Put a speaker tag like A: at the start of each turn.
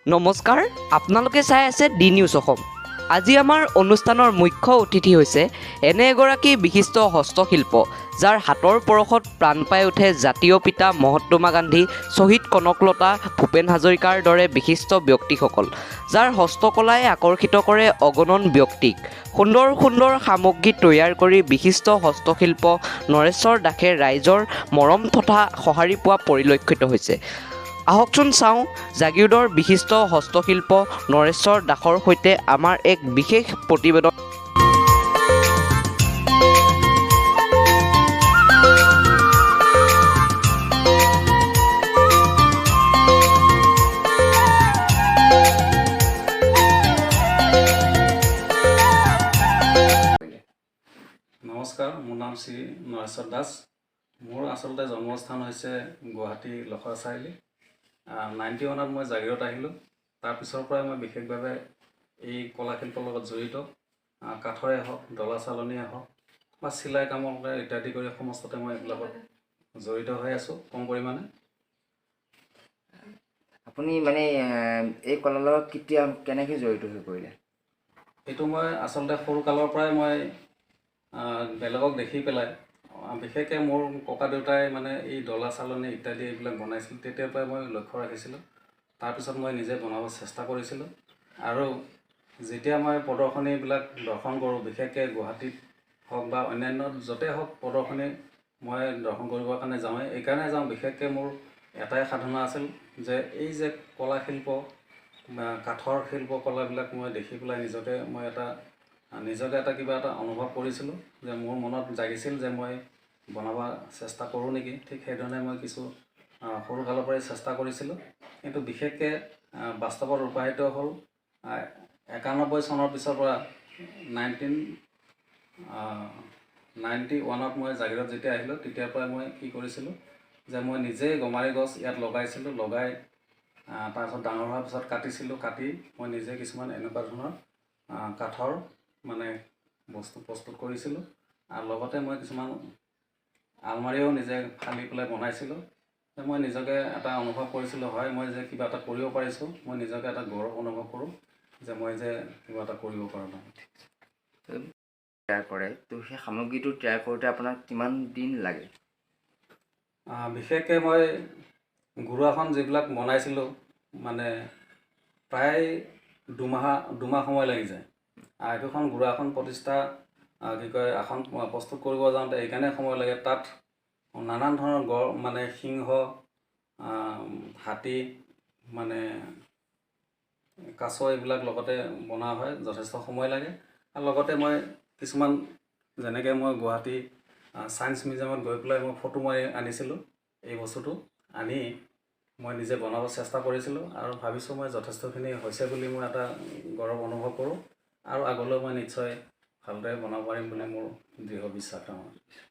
A: নমস্কাৰ, আপোনালোকে চাই আছে ডি নিউজ অসম। আজি আমাৰ অনুষ্ঠানৰ মুখ্য অতিথি হৈছে এনে এগৰাকী বিশিষ্ট হস্তশিল্প, যাৰ হাতৰ পৰশত প্ৰাণ পাই উঠে জাতীয় পিতা মহাত্মা গান্ধী, শ্বহীদ কনকলতা, ভূপেন হাজৰিকাৰ দৰে বিশিষ্ট ব্যক্তিসকল, যাৰ হস্তকলাই আকৰ্ষিত কৰে অগণন ব্যক্তিক। সুন্দৰ সুন্দৰ সামগ্ৰী তৈয়াৰ কৰি বিশিষ্ট হস্তশিল্প নৰেশ্বৰ দাসে ৰাইজৰ মৰম তথা সঁহাৰি পোৱা পৰিলক্ষিত হৈছে। আহকচোন চাওঁ জাগিৰোডৰ বিশিষ্ট হস্তশিল্প নৰেশ্বৰ দাসৰ সৈতে আমাৰ এক বিশেষ প্ৰতিবেদন।
B: নমস্কাৰ, মোৰ নাম শ্ৰী নৰেশ্বৰ দাস। মোৰ আচলতে জন্মস্থান হৈছে গুৱাহাটী লখৰা চাৰিআলি। 91ত মই জাগিৰোড আহিলোঁ। তাৰপিছৰ পৰাই মই বিশেষভাৱে এই কলাশিল্পৰ লগত জড়িত। কাঠৰে হওক, ডলা চালনীয়ে হওক বা চিলাই কামৰ ইত্যাদি কৰি সমস্ততে মই এইবিলাকত জড়িত হৈ আছোঁ কম পৰিমাণে।
C: আপুনি মানে এই কলাৰ লগত কেতিয়া কেনেকৈ জড়িত হৈ পৰিলে?
B: এইটো মই আচলতে সৰুকালৰ পৰাই মই বেলেগক দেখি পেলাই, বিশেষকৈ মোৰ ককা দেউতাই মানে এই ডলা চালনী ইত্যাদি এইবিলাক বনাইছিল, তেতিয়াৰ পৰাই মই লক্ষ্য ৰাখিছিলোঁ। তাৰপিছত মই নিজে বনাব চেষ্টা কৰিছিলোঁ আৰু যেতিয়া মই প্ৰদৰ্শনীবিলাক দৰ্শন কৰোঁ, বিশেষকৈ গুৱাহাটীত হওক বা অন্যান্য য'তে হওক প্ৰদৰ্শনী মই দৰ্শন কৰিবৰ কাৰণে যাওঁৱেই। এইকাৰণে যাওঁ, বিশেষকৈ মোৰ এটাই সাধনা আছিল যে এই যে কলাশিল্প বা কাঠৰ শিল্পকলাবিলাক মই দেখি পেলাই নিজকে এটা কিবা এটা অনুভৱ কৰিছিলোঁ, যে মোৰ মনত জাগিছিল যে মই বনাব চেষ্টা কৰোঁ নেকি। ঠিক সেইধৰণে মই কিছু সৰুকালৰ পৰাই চেষ্টা কৰিছিলোঁ, কিন্তু বিশেষকৈ বাস্তৱত ৰূপায়িত হ'ল 91 চনৰ পিছৰ পৰা 1991ত মই জাগিৰোড যেতিয়া আহিলোঁ, তেতিয়াৰ পৰাই মই কি কৰিছিলোঁ যে মই নিজেই গমাৰি গছ ইয়াত লগাইছিলোঁ। লগাই তাৰপিছত ডাঙৰ হোৱাৰ পিছত কাটি মই নিজে কিছুমান এনেকুৱা ধৰণৰ কাঠৰ মানে বস্তু প্ৰস্তুত কৰিছিলোঁ। আৰু লগতে মই কিছুমান আলমাৰিও নিজে ফালি পেলাই বনাইছিলোঁ। মই নিজকে এটা অনুভৱ কৰিছিলোঁ, হয় মই যে কিবা এটা কৰিব পাৰিছোঁ, মই নিজকে এটা গৌৰৱ অনুভৱ কৰোঁ যে মই যে কিবা এটা কৰিব পাৰোঁ।
C: তৈয়াৰ কৰে, তো সেই সামগ্ৰীটো তৈয়াৰ কৰোঁতে আপোনাক কিমান দিন লাগে?
B: বিশেষকৈ মই গুৰুৱাখন যিবিলাক বনাইছিলোঁ মানে প্ৰায় দুমাহ সময় লাগি যায়। একোখন গুৰুৱাখন প্ৰতিষ্ঠা আসন প্ৰস্তুত কৰিব যাওঁতে এইকাৰণে সময় লাগে। তাত নানান ধৰণৰ গড় মানে সিংহ, হাতী, মানে কাছ এইবিলাক লগতে বনোৱা হয়, যথেষ্ট সময় লাগে। আৰু লগতে মই কিছুমান যেনেকৈ মই গুৱাহাটী ছায়েন্স মিউজিয়ামত গৈ পেলাই মই ফটো মাৰি আনিছিলোঁ। এই বস্তুটো আনি মই নিজে বনাব চেষ্টা কৰিছিলোঁ আৰু ভাবিছোঁ মই যথেষ্টখিনি হৈছে বুলি মই এটা গৌৰৱ অনুভৱ কৰোঁ আৰু আগলৈ মই নিশ্চয় ভালদৰে বনাব পাৰিম বুলি মোৰ দৃঢ় বিশ্বাস আছে।